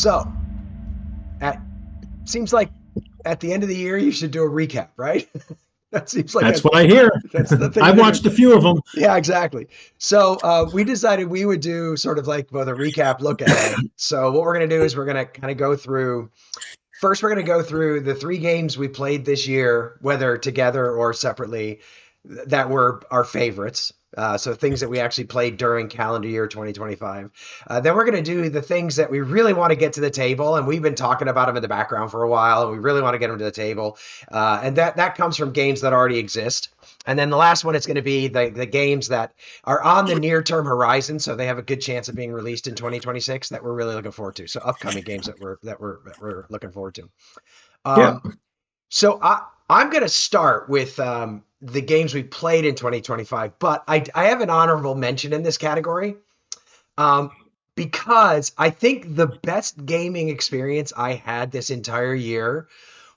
So, at seems like at the end of the year you should do a recap, right? That seems like That's what I hear. that's the thing I've to do. watched a few of them. Yeah, exactly. So we decided we would do sort of like both a recap, look ahead. So what we're going to do is we're going to kind of go through. First, we're going to go through the three games we played this year, whether together or separately, that were our favorites. So things that we actually played during calendar year 2025. Then we're going to do the things that we really want to get to the table, and we've been talking about them in the background for a while, and we really want to get them to the table. And that comes from games that already exist. And then the last one is going to be the games that are on the near term horizon, so they have a good chance of being released in 2026 that we're really looking forward to. So upcoming games that we're looking forward to. Yeah. So I'm going to start with the games we played in 2025, but I have an honorable mention in this category um, because I think the best gaming experience I had this entire year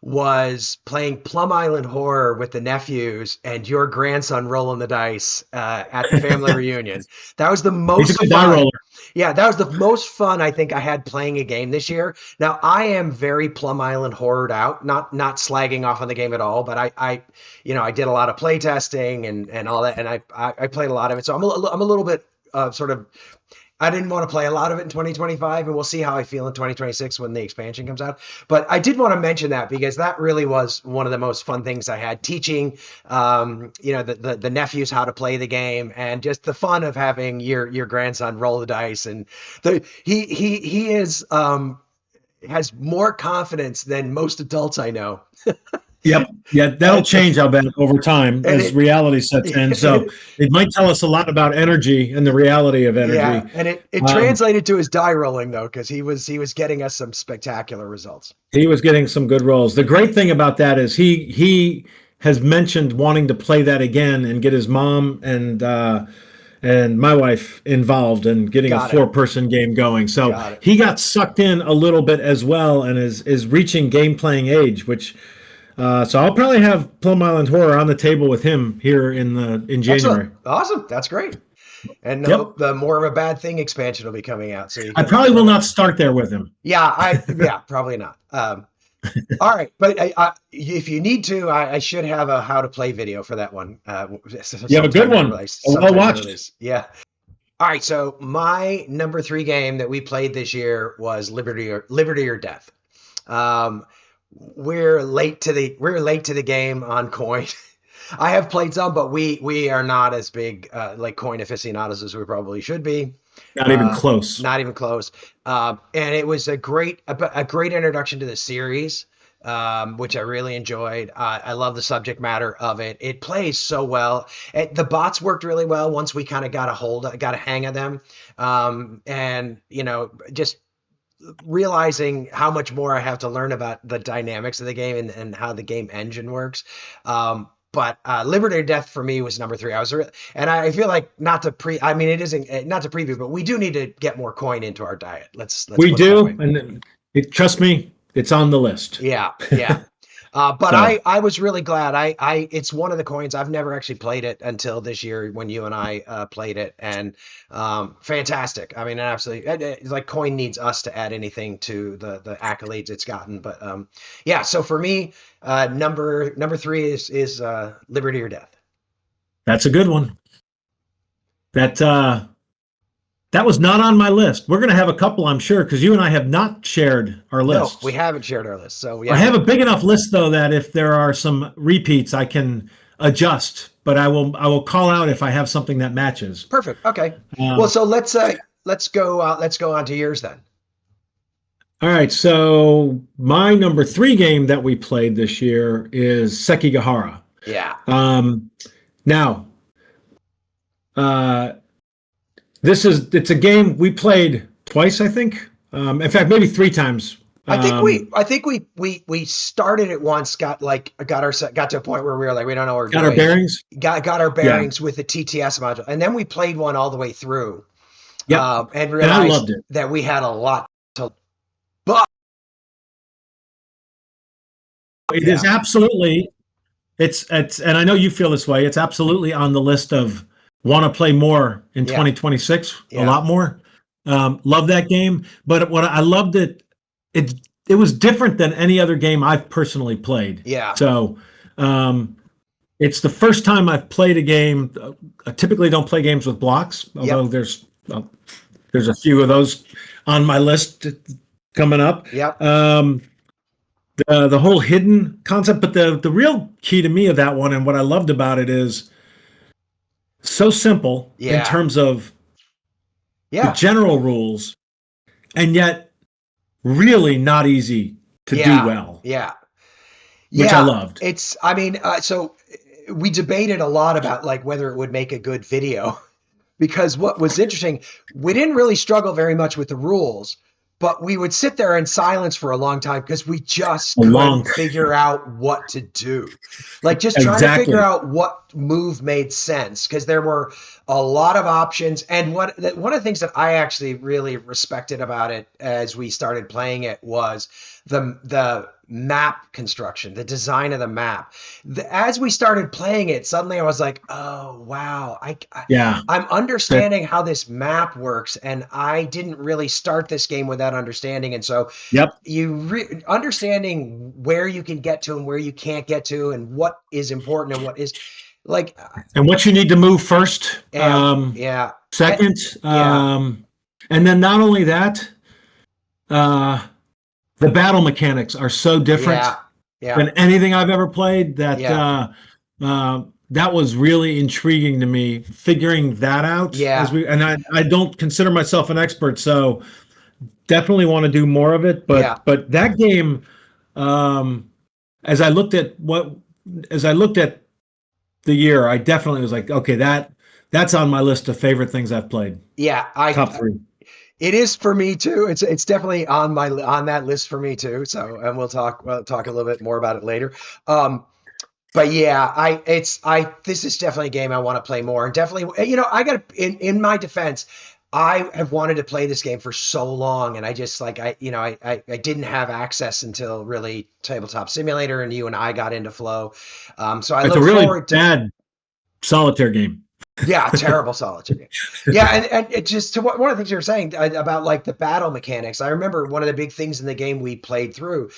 was playing Plum Island Horror with the nephews and your grandson rolling the dice at the family reunion. That was the He's a most good die fun. roller. Yeah, that was the most fun I think I had playing a game this year. Now I am very Plum Island horrored out, not slagging off on the game at all, but I did a lot of play testing and all that, and I played a lot of it, so I'm a little bit sort of. I didn't want to play a lot of it in 2025, and we'll see how I feel in 2026 when the expansion comes out. But I did want to mention that because that really was one of the most fun things I had teaching, the nephews how to play the game, and just the fun of having your grandson roll the dice. And he is has more confidence than most adults I know. Yep. Yeah, that'll change, I bet, over time And as it, reality sets in. So it might tell us a lot about energy and the reality of yeah, energy. and it Um, translated to his die rolling though, because he was getting us some spectacular results. he was getting some good rolls. The great thing about that is he has mentioned wanting to play that again and get his mom and my wife involved in getting a Got it. four-person game going. So Got it. he got sucked in a little bit as well and is reaching game playing age, which so I'll probably have Plum Island Horror on the table with him here in Excellent. January. Awesome. That's great. And Yep. the More of a Bad Thing expansion will be coming out, so you I can probably will sort of. not start there with him. Yeah, probably not. All right, but if you need to, I should have a how to play video for that one. You have a good one, well Sometime watched. release. Yeah. All right, so my number three game that we played this year was Liberty or Death. Um, we're late to the game on Coin. I have played some, but we are not as big like Coin aficionados as we probably should be. Not even Uh, close. Not even close. And it was a great introduction to the series, which I really enjoyed. I love the subject matter of it. It plays so well. The bots worked really well once we kind of got a hang of them. And just realizing how much more I have to learn about the dynamics of the game and how the game engine works. But Liberty or Death for me was number three. And I feel like not to I mean, it isn't not to preview, but we do need to get more Coin into our diet. Let's We put it that do, way. and trust me, it's on the list. Yeah, yeah. But So I was really glad. It's one of the coins. I've never actually played it until this year when you and I played it, and fantastic. I mean, absolutely. It's like Coin needs us to add anything to the accolades it's gotten. But yeah. So for me, number three is Liberty or Death. that's a good one. That that was not on my list. We're going to have a couple, I'm sure, because you and I have not shared our No, we lists. haven't shared our list. So I yeah, have a big enough list though that if there are some repeats, I can adjust. But I will call out if I have something that matches. perfect. Okay. Well, Um, so let's go on to yours then. all right, so my number three game that we played this year is Sekigahara. Yeah. Um, now, uh, it's a game we played twice, I think. In fact, maybe three times. I think we started it once, got to a point where we were like, we don't know what we're Got our doing. bearings. Got our Yeah. bearings with the TTS module, and then we played one all the way through, Yep. and And I realized loved it. that we had a lot to. But It is yeah, absolutely. And I know you feel this way. It's absolutely on the list of want to play more in yeah, 2026, a yeah, lot more. Love that game, but what I loved it it it was different than any other game I've personally played. Yeah. So it's the first time I've played a game. I typically don't play games with blocks, although Yep. there's a few of those on my list coming up. Yep. The whole hidden concept, but the real key to me of that one and what I loved about it is so simple in Yeah. terms of the Yeah. general rules, and yet really not easy to do Yeah. well, Yeah. which I Yeah. loved. I mean, so we debated a lot about like whether it would make a good video because what was interesting, we didn't really struggle very much with the rules, but we would sit there in silence for a long time because we just A couldn't long, figure out what to do. Like just trying to figure exactly. out what move made sense because there were a lot of options. And one of the things that I actually really respected about it as we started playing it was the map construction, the design of the map. As we started playing it, suddenly I was like, oh wow, Yeah. I'm That, understanding how this map works, and I didn't really start this game with that understanding. And so, yep. understanding where you can get to and where you can't get to, and what is important and what is like, And what you need to move first, yeah, yeah, eh, second, yeah, and then not only that, uh, the battle mechanics are so different yeah, yeah, than anything I've ever played that yeah, that was really intriguing to me. Figuring that out yeah, I don't consider myself an expert, so definitely want to do more of it. yeah, But that game, um, as I looked at what as I looked at the year, I definitely was like, okay, that's on my list of favorite things I've played. yeah. Top three. It is for me too. It's definitely on that list for me too. So, and we'll talk a little bit more about it later. But yeah, this is definitely a game I want to play more, and definitely, I got in my defense, I have wanted to play this game for so long, and I just like I didn't have access until really Tabletop Simulator, and you and I got into Flow. So I It's a look really forward to. bad solitaire game. Yeah, terrible solitaire game. Yeah, and it just to one of the things you were saying about like the battle mechanics. I remember one of the big things in the game we played through.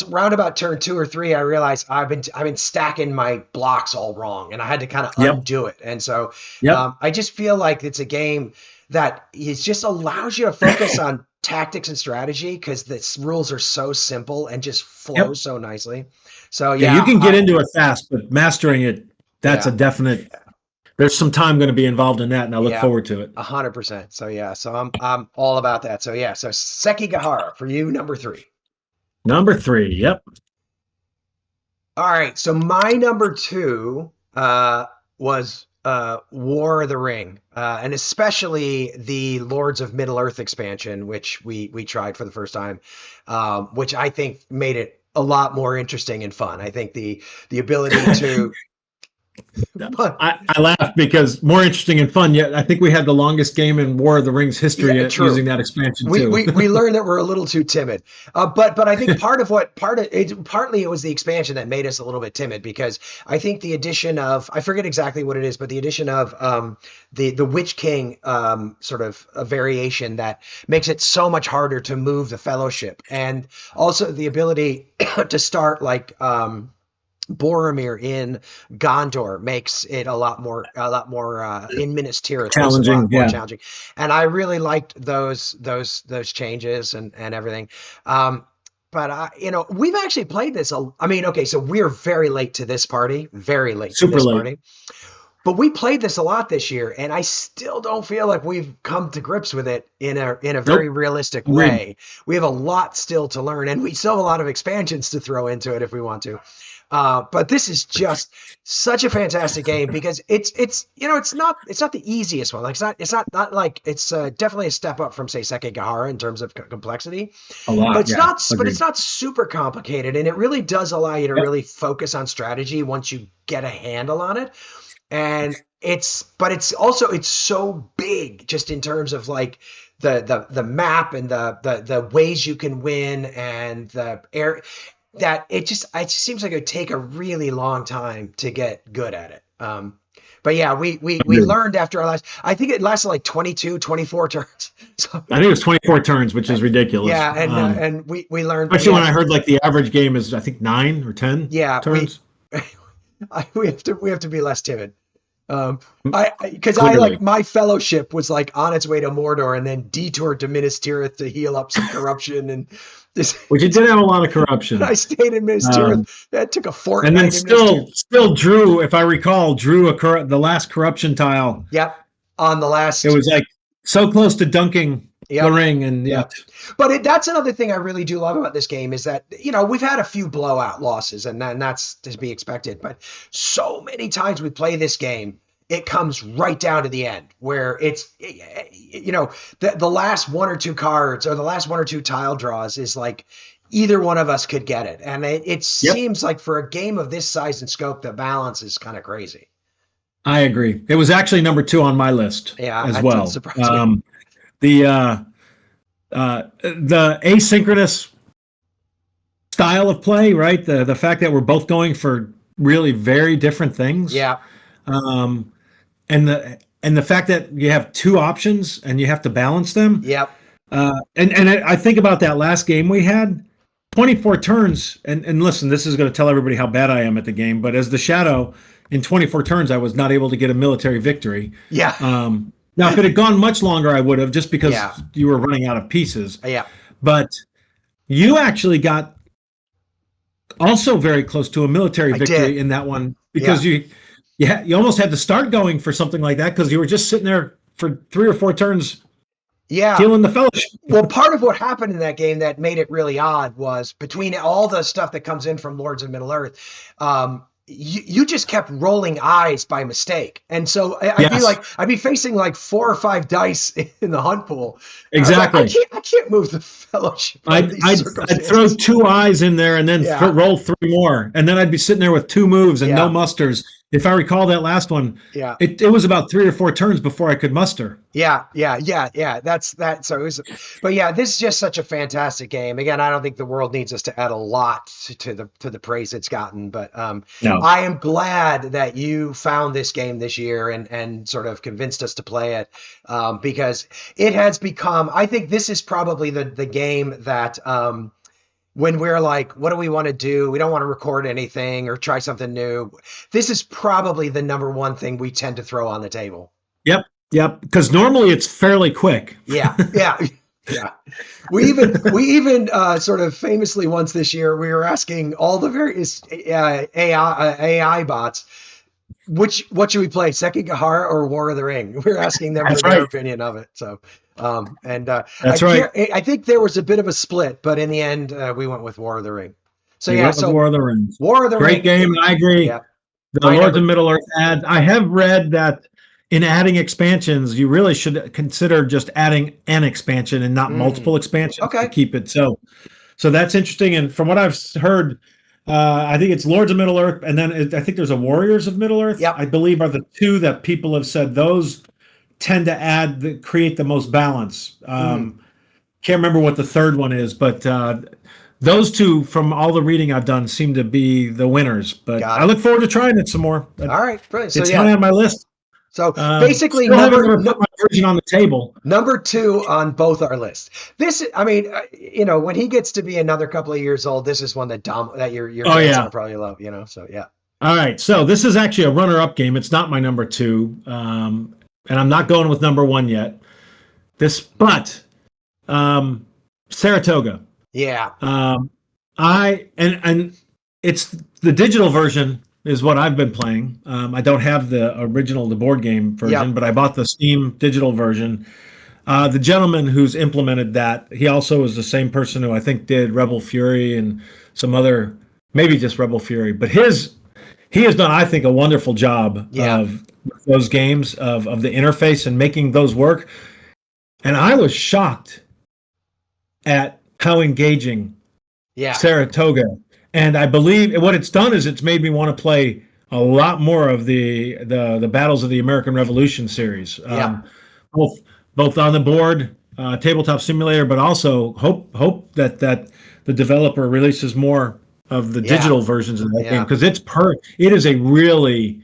Round about turn 2 or 3, I realized I've been stacking my blocks all wrong, and I had to kind of Yep. undo it. And so Yep. I just feel like it's a game that it just allows you to focus on tactics and strategy because the rules are so simple and just flow Yep. so nicely. So Yeah, you yeah, can get into it fast, but mastering it, that's a yeah, definite. There's some time going to be involved in that, and I look yeah. forward to it. 100%. So yeah, so I'm all about that. So yeah, so Sekigahara for you, number 3. Number three. Yep. All right, so my number 2 was War of the Ring, and especially the Lords of Middle Earth expansion, which we tried for the first time, which I think made it a lot more interesting and fun. I think the ability to. But I laugh because more interesting and fun. Yet I think we had the longest game in War of the Rings history yeah, using true. that expansion We, too. we we learned that we're a little too timid, but I think partly it was the expansion that made us a little bit timid because I think the addition of I forget exactly what it is, but the addition of the Witch King sort of a variation that makes it so much harder to move the Fellowship, and also the ability to start like Boromir in Gondor makes it a lot more in Minas Tirith makes it a Challenging. lot more Yeah. challenging, and I really liked those changes and everything. But we've actually played this. I mean, okay, so we're very late to this party, very late to Super this late. party. But we played this a lot this year, and I still don't feel like we've come to grips with it in a very Nope. realistic Agreed. way. We have a lot still to learn, and we still have a lot of expansions to throw into it if we want to. But this is just such a fantastic game because it's not the easiest one. Like it's not like it's definitely a step up from say Sekigahara in terms of complexity, A but lot. it's Yeah. not but Agreed. it's not super complicated, and it really does allow you to Yep. really focus on strategy once you get a handle on it. And it's so big just in terms of like the map and the ways you can win and the air that it just seems like it would take a really long time to get good at it. But yeah, we learned after our last, I think it lasted like 22, 24 turns. So I think it was 24 turns, which is ridiculous. yeah, and we learned we Especially when have I heard like the average game is, I think, 9 or 10 yeah, turns. we have to be less timid. I because I like Clearly. my fellowship was like on its way to Mordor and then detoured to Minas Tirith to heal up some corruption and this. Which it did have a lot of I corruption. stayed in Minas Um, Tirith. That took a and then fortnight in Minas Tirith. still drew, if I recall, drew the last corruption tile. Yep, on the last. It was like so close to dunking Yep. the ring, and Yep. But that's another thing I really do love about this game is that, we've had a few blowout losses and that's to be expected. But so many times we play this game, it comes right down to the end where it's, the last one or two cards or the last one or two tile draws is like either one of us could get it. And it seems like for a game of this size and scope, the balance is kind of crazy. I agree. It was actually number 2 on my list as well. Surprise me. The asynchronous style of play, right? The fact that we're both going for really very different things. Yeah. And the fact that you have 2 options and you have to balance them. Yep. And I think about that last game we had, 24 turns. And listen, this is going to tell everybody how bad I am at the game. But as the Shadow, in 24 turns, I was not able to get a military victory. Yeah. Now, if it had gone much longer, I would have, just because Yeah. you were running out of pieces. Yeah. But you actually got also very close to a military I victory did. in that one, because you almost had to start going for something like that because you were just sitting there for 3 or 4 turns Yeah. healing the fellowship. Well, part of what happened in that game that made it really odd was between all the stuff that comes in from Lords of Middle Earth, you just kept rolling eyes by mistake. And so I'd be facing like 4 or 5 dice in the hunt pool. Exactly. I can't move the fellowship. I'd throw 2 eyes in there and then roll 3 more. And then I'd be sitting there with 2 moves and no musters. If I recall that last one, it was about 3 or 4 turns before I could muster. Yeah. That's that. So it was, but yeah, this is just such a fantastic game. Again, I don't think the world needs us to add a lot to the praise it's gotten, but No. I am glad that you found this game this year and sort of convinced us to play it, because it has become, I think this is probably the game that, when we're like, what do we want to do? We don't want to record anything or try something new. This is probably the number one thing we tend to throw on the table. Yep. Because normally it's fairly quick. Yeah. We even sort of famously once this year, we were asking all the various AI bots, what should we play, Sekigahara or War of the Ring? We were asking them for their opinion of it. So, that's right. I think there was a bit of a split, but in the end, we went with War of the Ring. So War of the Ring. War of the Ring. Great game. I agree. Yeah. The Lords of Middle Earth ad. I have read that in adding expansions, you really should consider just adding an expansion and not multiple expansions to keep it. So that's interesting. And from what I've heard, I think it's Lords of Middle Earth, and then I think there's a Warriors of Middle Earth. Yep. I believe are the 2 that people have said those tend to create the most balance. Can't remember what the third one is, but those 2, from all the reading I've done, seem to be the winners. But I look forward to trying it some more. All right, brilliant. So it's kind of on my list. So basically, put my version on the table. Number 2 on both our lists. This, I mean, when he gets to be another couple of years old, this is one that your fans will probably love. So yeah. All right, so this is actually a runner-up game. It's not my number 2, and I'm not going with number 1 yet. But Saratoga. Yeah. And it's the digital version is what I've been playing. I don't have the original, the board game version, but I bought the Steam digital version. The gentleman who's implemented that, he also is the same person who I think did Rebel Fury and some other, maybe just Rebel Fury. But he has done, I think, a wonderful job of those games, of the interface and making those work. And I was shocked at how engaging Saratoga. And I believe what it's done is it's made me want to play a lot more of the Battles of the American Revolution series. Both on the board, tabletop simulator, but also hope that the developer releases more of the digital versions of that game, because it is a really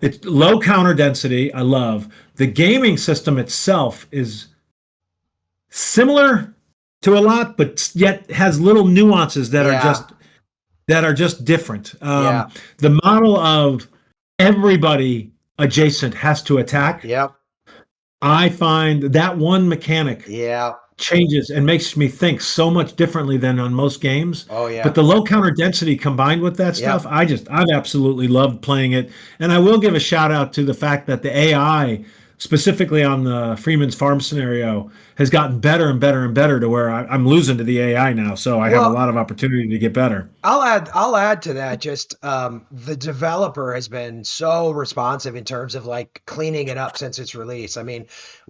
It's low counter density. I love the gaming system itself is similar to a lot, but yet has little nuances that Yeah. are just different. Yeah. The model of everybody adjacent has to attack. Yep. I find that one mechanic Yeah. changes and makes me think so much differently than on most games. Oh But yeah. the low counter density combined with that stuff, Yep. I've absolutely loved playing it. And I will give a shout out to the fact that the AI, specifically on the Freeman's Farm scenario, has gotten better and better and better to where I'm losing to the AI now. So I have a Well, lot of opportunity to get better. I'll add to that. Just the developer has been so responsive in terms of like cleaning it up since its release. I mean,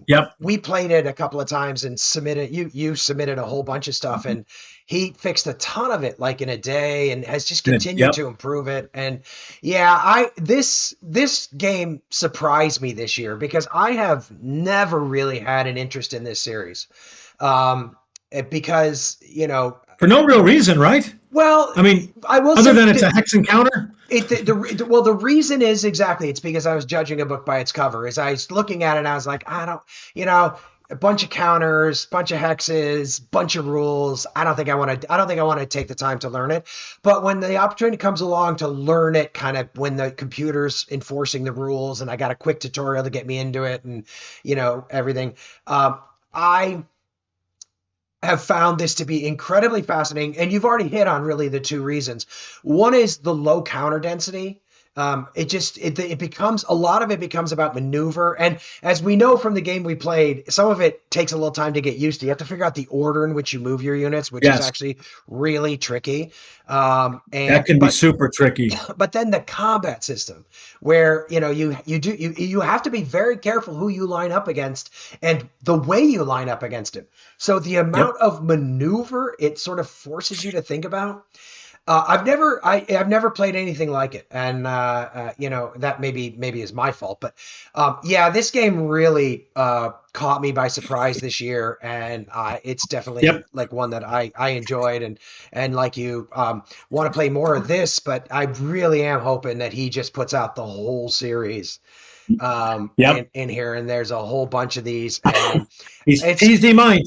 Yep. we played it a couple of times and submitted. You submitted a whole bunch of stuff, and he fixed a ton of it like in a day, and has just continued Yep. to improve it. And yeah, this game surprised me this year because I have never really had an interest in this series. Because For no real reason, right? well, I mean, I will other say than it's a hex encounter. well, the reason is exactly it's because I was judging a book by its cover. As I was looking at it, and I was like, I don't, a bunch of counters, bunch of hexes, bunch of rules. I don't think I want to. I don't think I want to take the time to learn it. But when the opportunity comes along to learn it, kind of when the computer's enforcing the rules, and I got a quick tutorial to get me into it, and everything, I have found this to be incredibly fascinating. And you've already hit on really the two reasons. One is the low counter density. It becomes a lot of it becomes about maneuver. And as we know from the game we played, some of it takes a little time to get used to. You have to figure out the order in which you move your units, which is Yes, actually really tricky. that can be super tricky. But then the combat system where you have to be very careful who you line up against and the way you line up against it. So the Yep. amount of maneuver it sort of forces you to think about. I've never played anything like it, and that maybe is my fault, but yeah, this game really caught me by surprise this year, and it's definitely Yep. like one that I enjoyed, and like you want to play more of this, but I really am hoping that he just puts out the whole series Yep. in here, and there's a whole bunch of these, and He's it's easy mind.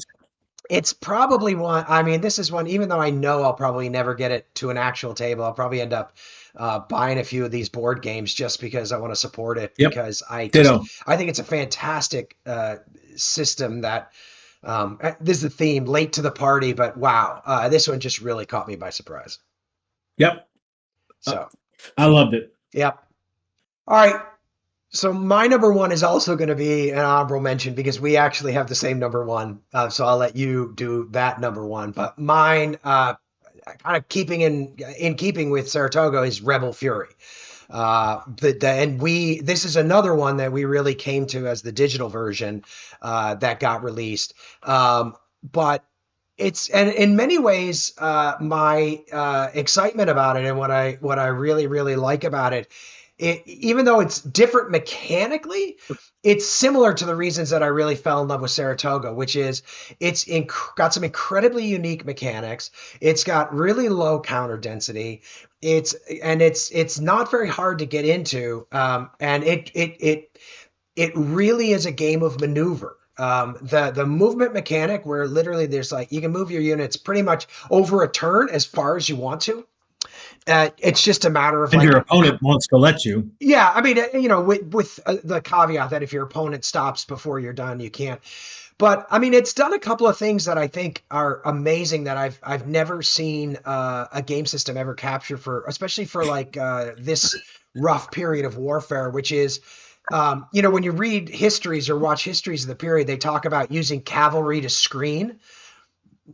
it's probably one. I mean, this is one. Even though I know I'll probably never get it to an actual table, I'll probably end up buying a few of these board games just because I want to support it. Yep. Because Ditto. I think it's a fantastic system. That this is the theme, late to the party, but wow, this one just really caught me by surprise. Yep. So, I loved it. yep. All right. So my number one is also going to be an honorable mention because we actually have the same number one. So I'll let you do that number one. But mine, kind of in keeping with Saratoga, is Rebel Fury. This is another one that we really came to as the digital version that got released. But and in many ways, my excitement about it and what I really really like about it, even though it's different mechanically, it's similar to the reasons that I really fell in love with Saratoga, which is got some incredibly unique mechanics. It's got really low counter density. It's not very hard to get into, and it really is a game of maneuver. The movement mechanic where literally there's like you can move your units pretty much over a turn as far as you want to. It's just a matter of And like your opponent wants to let you. yeah, I mean, with the caveat that if your opponent stops before you're done, you can't. But I mean, it's done a couple of things that I think are amazing that I've never seen a game system ever capture for, especially for like this rough period of warfare, which is. When you read histories or watch histories of the period, they talk about using cavalry to screen.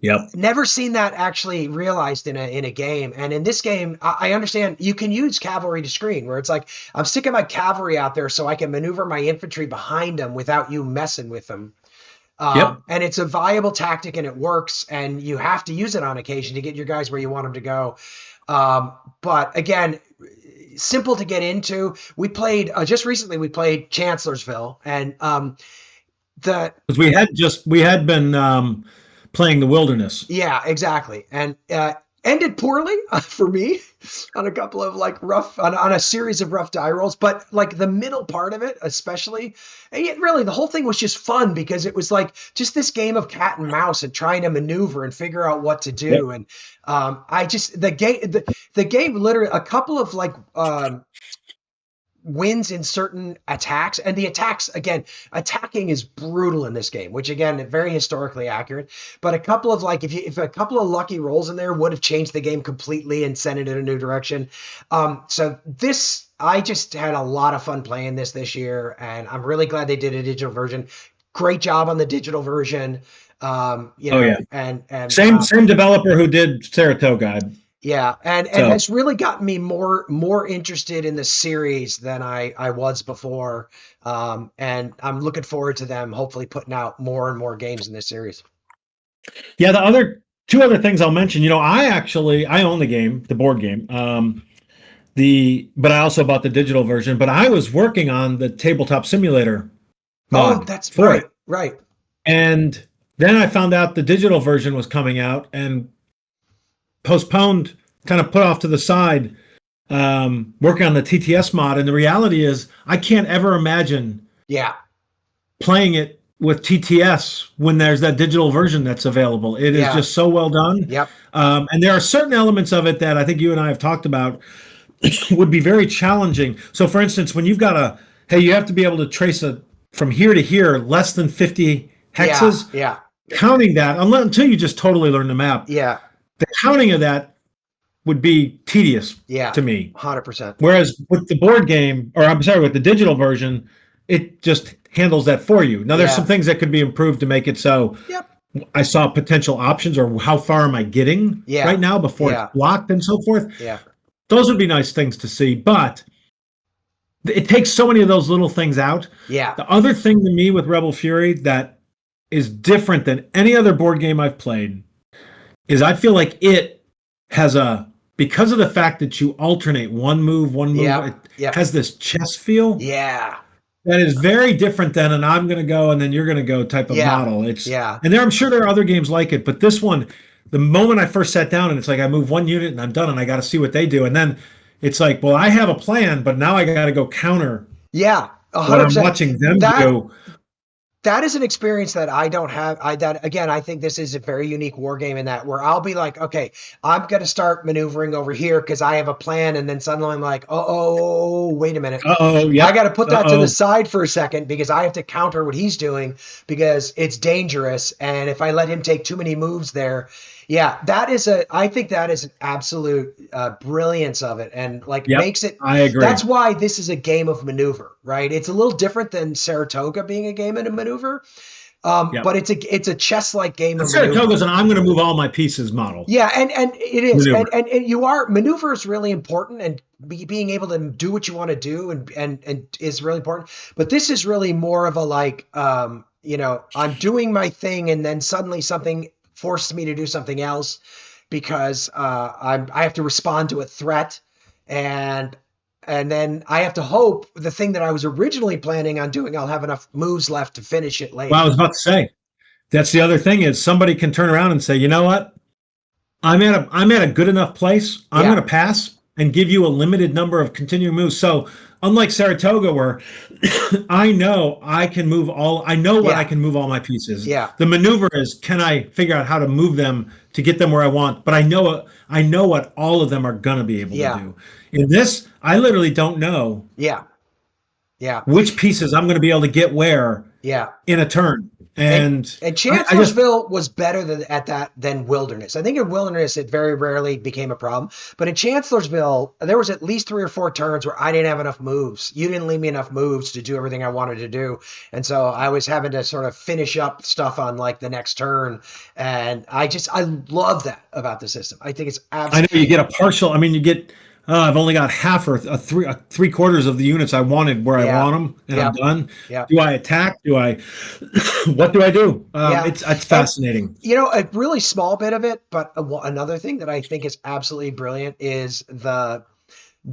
Yep. Never seen that actually realized in a game. And in this game, I understand you can use cavalry to screen, where it's like I'm sticking my cavalry out there so I can maneuver my infantry behind them without you messing with them. Yep. And it's a viable tactic and it works, and you have to use it on occasion to get your guys where you want them to go. But again, simple to get into. We played just recently. We played Chancellorsville, and Because we had been playing the Wilderness. yeah, exactly. And ended poorly for me on a couple of like rough on a series of rough die rolls, but like the middle part of it especially, and yet really the whole thing was just fun because it was like just this game of cat and mouse and trying to maneuver and figure out what to do. And I just the game literally a couple of like wins in certain attacks, and the attacks, again, attacking is brutal in this game, which again, very historically accurate, but a couple of like if a couple of lucky rolls in there would have changed the game completely and sent it in a new direction. So this, I just had a lot of fun playing this year, and I'm really glad they did a digital version. Great job on the digital version. And same developer who did Saratoga. Yeah, and has really gotten me more interested in the series than I was before, and I'm looking forward to them hopefully putting out more and more games in this series. Yeah, two other things I'll mention. I own the game, the board game, but I also bought the digital version. But I was working on the tabletop simulator mod. Oh, that's right, right. And then I found out the digital version was coming out and postponed, kind of put off to the side, working on the TTS mod. And the reality is I can't ever imagine playing it with TTS when there's that digital version that's available. It is just so well done. Yep. And there are certain elements of it that I think you and I have talked about would be very challenging. So for instance, when you've got you have to be able to trace from here to here, less than 50 hexes. Yeah. Counting that until you just totally learn the map. Yeah. The counting of that would be tedious to me. 100%. Whereas with the board game, with the digital version, it just handles that for you. Now, there's some things that could be improved to make it so I saw potential options, or how far am I getting right now before it's blocked and so forth. Yeah. Those would be nice things to see, but it takes so many of those little things out. Yeah. The other thing to me with Rebel Fury that is different than any other board game I've played is I feel like it has because of the fact that you alternate one move, it has this chess feel. Yeah. That is very different than an I'm going to go and then you're going to go type of model. And I'm sure there are other games like it, but this one, the moment I first sat down and it's like I move one unit and I'm done and I got to see what they do. And then it's like, well, I have a plan, but now I got to go counter. Yeah. 100%. What I'm watching them do. That is an experience that I don't have. I think this is a very unique war game in that where I'll be like, okay, I'm going to start maneuvering over here because I have a plan. And then suddenly I'm like, oh, wait a minute. I got to put that to the side for a second because I have to counter what he's doing because it's dangerous. And if I let him take too many moves there, I think that is an absolute brilliance of it, and makes it. I agree. That's why this is a game of maneuver, right? It's a little different than Saratoga being a game of maneuver, but it's a chess-like game of maneuver. Saratoga's an I'm going to move all my pieces model. Yeah, and it is, and maneuver is really important, and being able to do what you want to do, and is really important. But this is really more of a I'm doing my thing, and then suddenly something forced me to do something else because I have to respond to a threat, and then I have to hope the thing that I was originally planning on doing, I'll have enough moves left to finish it later. Well, I was about to say, that's the other thing is somebody can turn around and say, you know what, I'm at a good enough place. I'm going to pass and give you a limited number of continuing moves. So unlike Saratoga, where I know I can move I can move all my pieces. Yeah. The maneuver is, can I figure out how to move them to get them where I want? But I know what all of them are going to be able to do. In this, I literally don't know. Yeah. Which pieces I'm going to be able to get where. In a turn. And Chancellorsville was better than Wilderness. I think in Wilderness it very rarely became a problem, but in Chancellorsville there was at least 3 or 4 turns where I didn't have enough moves. You didn't leave me enough moves to do everything I wanted to do, and so I was having to sort of finish up stuff on like the next turn. And I love that about the system. I think it's absolutely. I know you get a partial. I mean, you get. I've only got half or three quarters of the units I wanted where I want them, and I'm done. Yeah. Do I attack? What do I do? It's fascinating. And, a really small bit of it, but another thing that I think is absolutely brilliant is the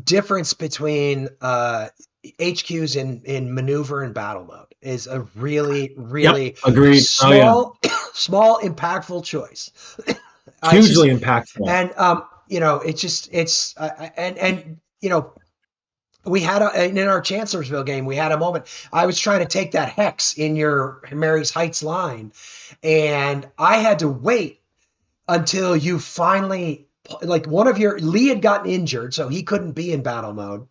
difference between HQs in maneuver and battle mode is a really, really agreed. small, impactful choice. Hugely impactful. And we had in our Chancellorsville game, we had a moment. I was trying to take that hex in your Mary's Heights line, and I had to wait until you finally, like, Lee had gotten injured, so he couldn't be in battle mode.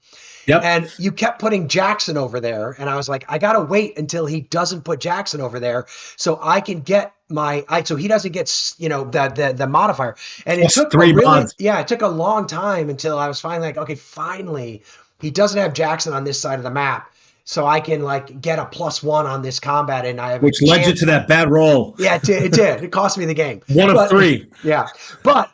Yep. And you kept putting Jackson over there, and I was like, I gotta wait until he doesn't put Jackson over there, so I can get so he doesn't get the modifier. And it took it took a long time until I was finally like, okay, finally he doesn't have Jackson on this side of the map, so I can like get a +1 on this combat, and I have which led you to that bad roll. Yeah, it did. It cost me the game. One of 3. Yeah, but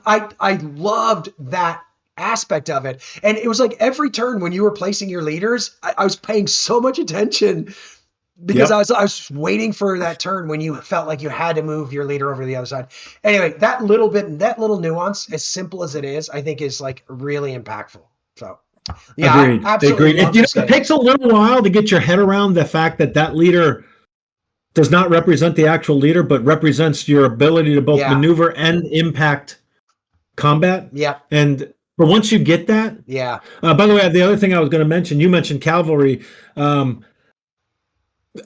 I loved that aspect of it, and it was like every turn when you were placing your leaders, I was paying so much attention because I was waiting for that turn when you felt like you had to move your leader over to the other side. Anyway, that little nuance, as simple as it is, I think is like really impactful. So yeah, agreed. Absolutely. It takes a little while to get your head around the fact that leader does not represent the actual leader, but represents your ability to both maneuver and impact combat. Yeah. But once you get that, by the way, the other thing I was going to mention, you mentioned cavalry.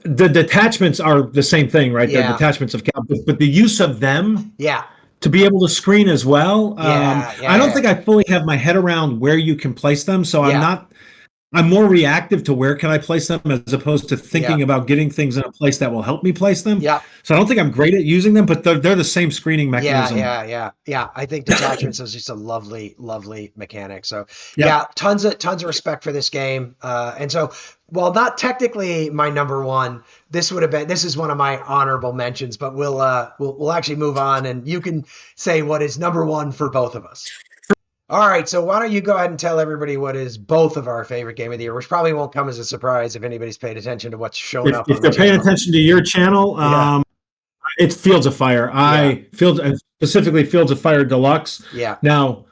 The detachments are the same thing, right? They're detachments of cavalry, but the use of them, to be able to screen as well. I don't think I fully have my head around where you can place them, so I'm more reactive to where can I place them as opposed to thinking about getting things in a place that will help me place them. Yeah. So I don't think I'm great at using them, but they're the same screening mechanism. Yeah. I think detachments is just a lovely, lovely mechanic. So tons of respect for this game. And so, while not technically my number one, this is one of my honorable mentions, but we'll actually move on, and you can say what is number one for both of us. All right, so why don't you go ahead and tell everybody what is both of our favorite game of the year, which probably won't come as a surprise if anybody's paid attention to what's shown up. If they're paying attention to your channel, it's Fields of Fire. Specifically Fields of Fire Deluxe. Yeah. Now,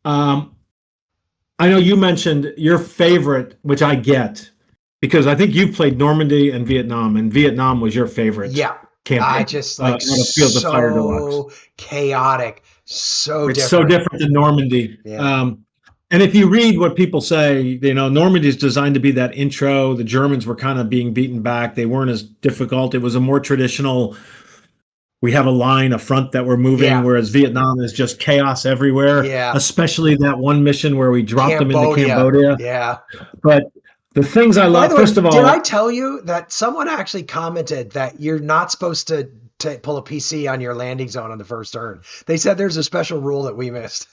I know you mentioned your favorite, which I get, because I think you've played Normandy and Vietnam was your favorite. Yeah. Campaign. I just like Fields of Fire Deluxe. Chaotic. It's so different than Normandy. Yeah. And if you read what people say, Normandy is designed to be that intro. The Germans were kind of being beaten back. They weren't as difficult. It was a more traditional, we have a front that we're moving, whereas Vietnam is just chaos everywhere. Yeah. Especially that one mission where we dropped them into Cambodia. Yeah. But the things I love, first of all... Did I tell you that someone actually commented that you're not supposed to pull a PC on your landing zone on the first turn? They said there's a special rule that we missed.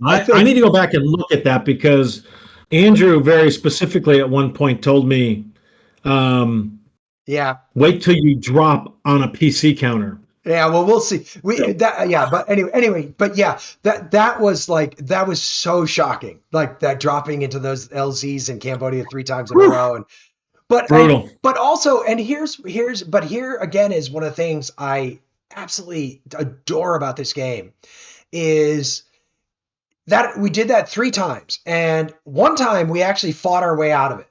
I need to go back and look at that, because Andrew very specifically at one point told me, wait till you drop on a PC counter. Yeah, well, we'll see. But that was so shocking, like that dropping into those LZs in Cambodia 3 times in a row, but brutal. Here again is one of the things I absolutely adore about this game is that we did that 3 times, and one time we actually fought our way out of it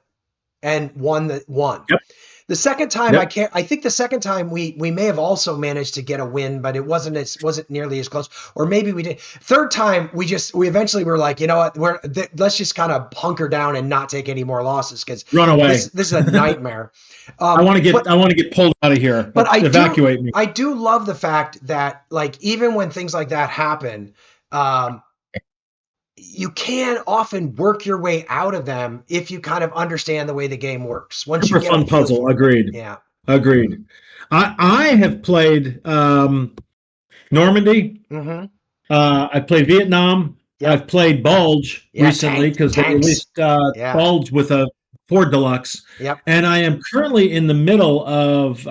and won. Yep. The second time, I think the second time we may have also managed to get a win, but it wasn't nearly as close, or maybe we did. Third time, we eventually were like, you know what, let's just kind of hunker down and not take any more losses, because run away. This is a nightmare. I want to get pulled out of here. But evacuate me. I do love the fact that, like, even when things like that happen, you can often work your way out of them if you kind of understand the way the game works. Once you get fun puzzle. Agreed. Yeah. Agreed. I have played Normandy. Mm-hmm. I played Vietnam. Yep. I've played Bulge recently, because they released Bulge with a Ford Deluxe. Yep. And I am currently in the middle of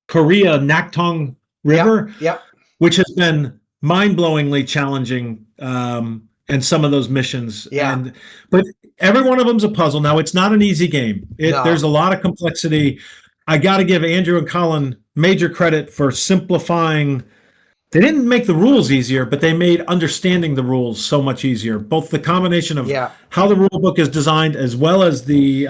Korea Naktong River, which has been mind-blowingly challenging. And some of those missions. But every one of them's a puzzle. Now, it's not an easy game. There's a lot of complexity. I got to give Andrew and Colin major credit for simplifying. They didn't make the rules easier, but they made understanding the rules so much easier. Both the combination of how the rule book is designed, as well as the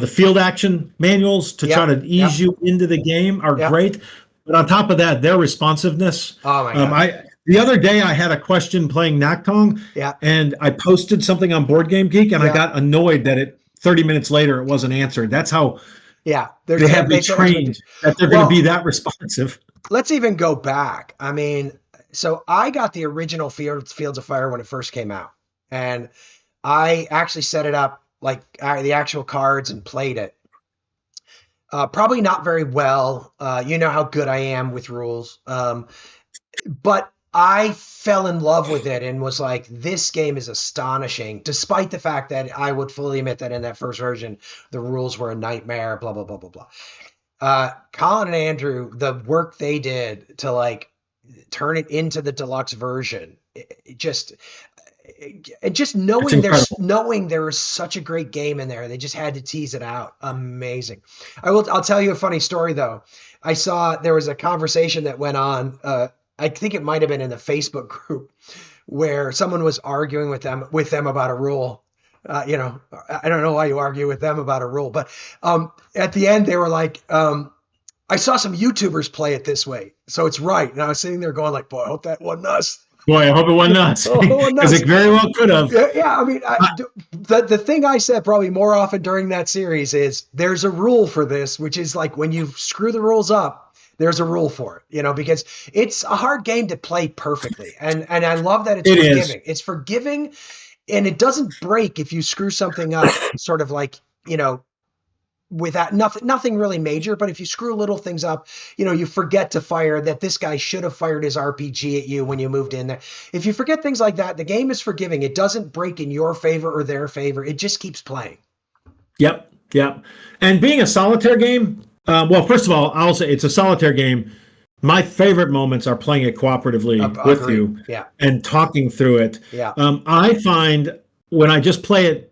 field action manuals to try to ease you into the game are great. But on top of that, their responsiveness. Oh my God. The other day I had a question playing Naktong, Yeah. and I posted something on Board Game Geek, and I got annoyed that 30 minutes later it wasn't answered. That's how they have me trained that they're going to be that responsive. Let's even go back. I mean, so I got the original Fields of Fire when it first came out, and I actually set it up like the actual cards and played it. Probably not very well. You know how good I am with rules. But I fell in love with it and was like, this game is astonishing, despite the fact that I would fully admit that in that first version, the rules were a nightmare, blah, blah, blah, blah, blah. Colin and Andrew, the work they did to like turn it into the deluxe version, just knowing there was such a great game in there, they just had to tease it out. Amazing. I'll tell you a funny story though. I saw there was a conversation that went on. I think it might have been in the Facebook group where someone was arguing with them about a rule. I don't know why you argue with them about a rule, but at the end they were like, I saw some YouTubers play it this way, so it's right. And I was sitting there going like, boy, I hope that wasn't us. Boy, I hope it wasn't us, because it very well could have. Yeah, I mean, the thing I said probably more often during that series is there's a rule for this, which is like when you screw the rules up, there's a rule for it, because it's a hard game to play perfectly. And I love that it's forgiving. It's forgiving, and it doesn't break if you screw something up, sort of like, without nothing really major, but if you screw little things up, you forget to fire that this guy should have fired his RPG at you when you moved in there. If you forget things like that, the game is forgiving. It doesn't break in your favor or their favor. It just keeps playing. Yep. And being a solitaire game, well, first of all, I'll say it's a solitaire game. My favorite moments are playing it cooperatively with you and talking through it. Yeah. I find when I just play it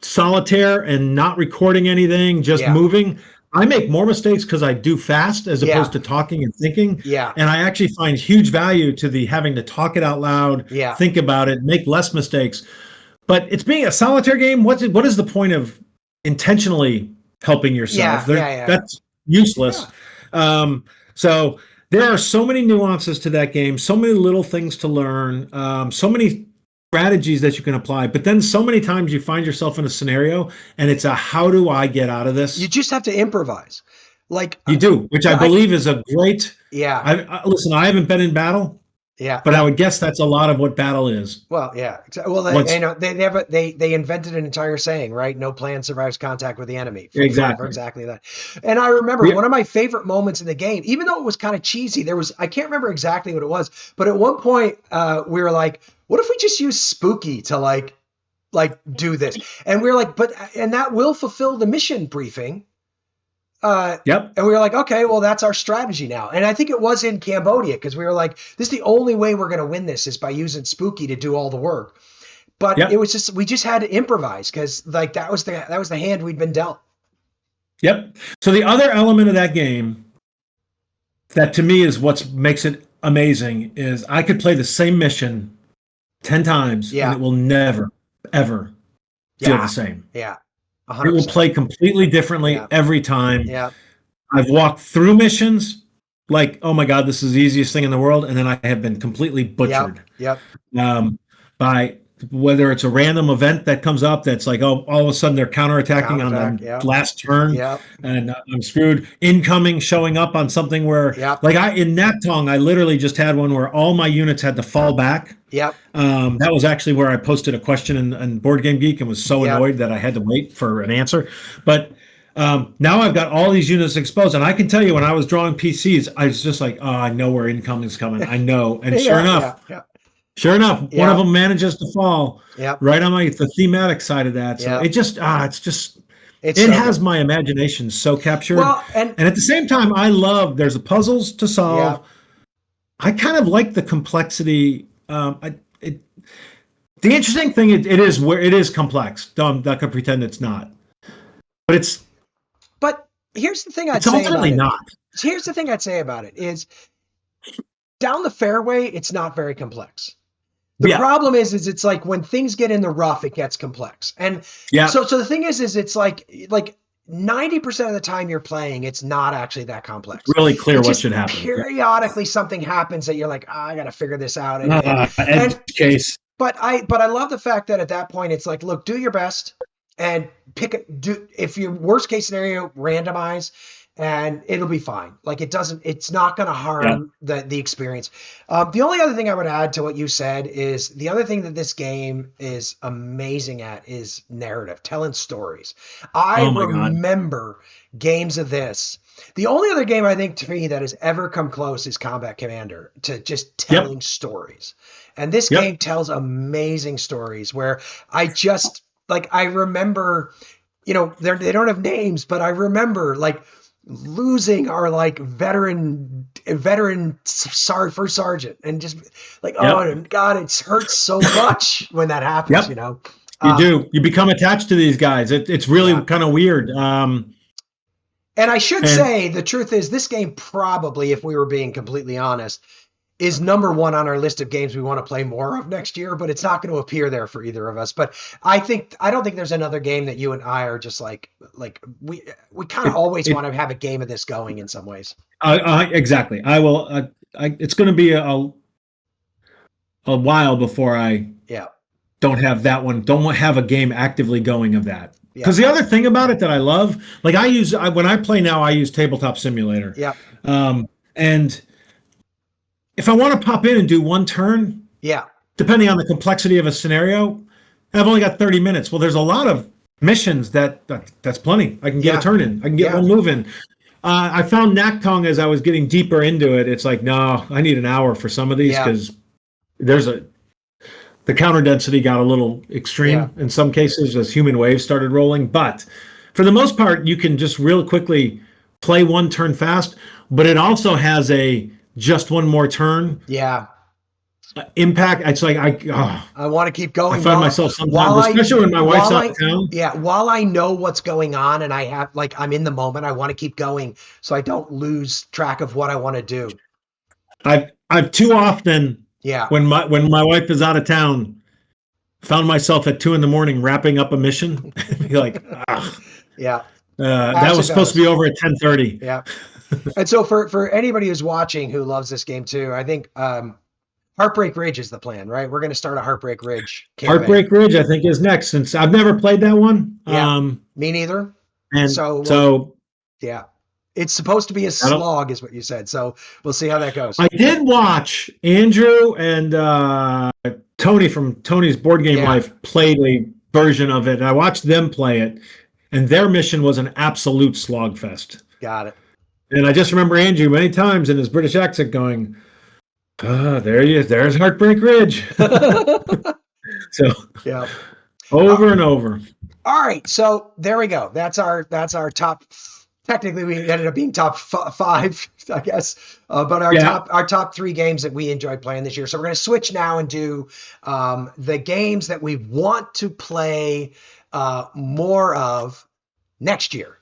solitaire and not recording anything, just moving, I make more mistakes because I do fast as opposed to talking and thinking. Yeah. And I actually find huge value to the having to talk it out loud, think about it, make less mistakes. But it's being a solitaire game. What is the point of intentionally helping yourself? That's useless. Yeah. So there are so many nuances to that game, so many little things to learn, so many strategies that you can apply, but then so many times you find yourself in a scenario and it's how do I get out of this? You just have to improvise. Like you do, which I believe is a great. Yeah. Listen, I haven't been in battle. Yeah. But I would guess that's a lot of what battle is. Well, yeah. Well, they invented an entire saying, right? No plan survives contact with the enemy. For exactly that. And I remember one of my favorite moments in the game, even though it was kind of cheesy, I can't remember exactly what it was, but at one point we were like, what if we just use Spooky to like do this? And we were like, and that will fulfill the mission briefing. And we were like, okay, well, that's our strategy now. And I think it was in Cambodia because we were like, this is the only way we're going to win this is by using Spooky to do all the work. But it was we just had to improvise because like that was the hand we'd been dealt. Yep. So the other element of that game that to me is what makes it amazing is I could play the same mission 10 times and it will never, ever feel the same. Yeah. 100%. It will play completely differently every time. Yeah. I've walked through missions like, oh my God, this is the easiest thing in the world. And then I have been completely butchered. By whether it's a random event that comes up that's like, oh, all of a sudden they're counterattacking on the last turn and I'm screwed. Incoming showing up on something where, like in Naktong, I literally just had one where all my units had to fall back. That was actually where I posted a question in Board Game Geek and was so annoyed that I had to wait for an answer. But now I've got all these units exposed, and I can tell you when I was drawing PCs, I was just like, oh, I know where incoming's coming. I know. And sure enough, one of them manages to fall right on the thematic side of that. So it just, it has my imagination so captured. Well, and at the same time, there's puzzles to solve. I kind of like the complexity. The interesting thing, it is complex. I'm not gonna pretend it's not, but here's the thing I'd say about it. Not. Here's the thing I'd say about it is down the fairway, it's not very complex. The problem is it's like when things get in the rough, it gets complex. And so the thing is it's like 90% of the time you're playing, it's not actually that complex. Really clear It's what just should happen. periodically something happens that you're like, I got to figure this out. Edge case. But I love the fact that at that point it's like, look, do your best and if your worst case scenario, randomize, and it'll be fine. Like it's not going to harm the experience. The only other thing I would add to what you said is the other thing that this game is amazing at is narrative, telling stories. I remember games of this. The only other game I think to me that has ever come close is Combat Commander to just telling stories. And this game tells amazing stories where I remember, they don't have names, but I remember like losing our like veteran first sergeant and just like, oh God, it hurts so much when that happens, You do. You become attached to these guys. It's really kind of weird. And I should say the truth is this game probably, if we were being completely honest, is number one on our list of games we want to play more of next year, but it's not going to appear there for either of us. But I don't think there's another game that you and I are just like we kind of always want to have a game of this going in some ways. Exactly. I will. It's going to be a while before I don't have that one. Don't have a game actively going of that. Because the other thing about it that I love, like when I play now, I use Tabletop Simulator. Yeah. And if I want to pop in and do one turn, depending on the complexity of a scenario, I've only got 30 minutes. Well, there's a lot of missions that's plenty. I can get a turn in. I can get one move in. I found Naktung as I was getting deeper into it. It's like, no, I need an hour for some of these because the counter density got a little extreme in some cases as human waves started rolling. But for the most part, you can just real quickly play one turn fast. But it also has just one more turn. Impact. It's like I want to keep going. I find myself sometimes, especially when my wife's out of town. Yeah, while I know what's going on and I'm in the moment, I want to keep going so I don't lose track of what I want to do. I've too often when my wife is out of town, found myself at 2 a.m. wrapping up a mission. Like, that was supposed to be over at 10:30. Yeah. And so for anybody who's watching who loves this game too, I think Heartbreak Ridge is the plan, right? We're going to start a Heartbreak Ridge campaign. Heartbreak Ridge, I think, is next, since I've never played that one. Me neither. And so it's supposed to be a slog, is what you said. So we'll see how that goes. I did watch Andrew and Tony from Tony's Board Game Life played a version of it. And I watched them play it, and their mission was an absolute slogfest. Got it. And I just remember Andrew many times in his British accent going, there he is. There's Heartbreak Ridge. So over and over. All right. So there we go. That's our top. Technically, we ended up being top 5, I guess. But our top 3 games that we enjoyed playing this year. So we're going to switch now and do the games that we want to play more of next year.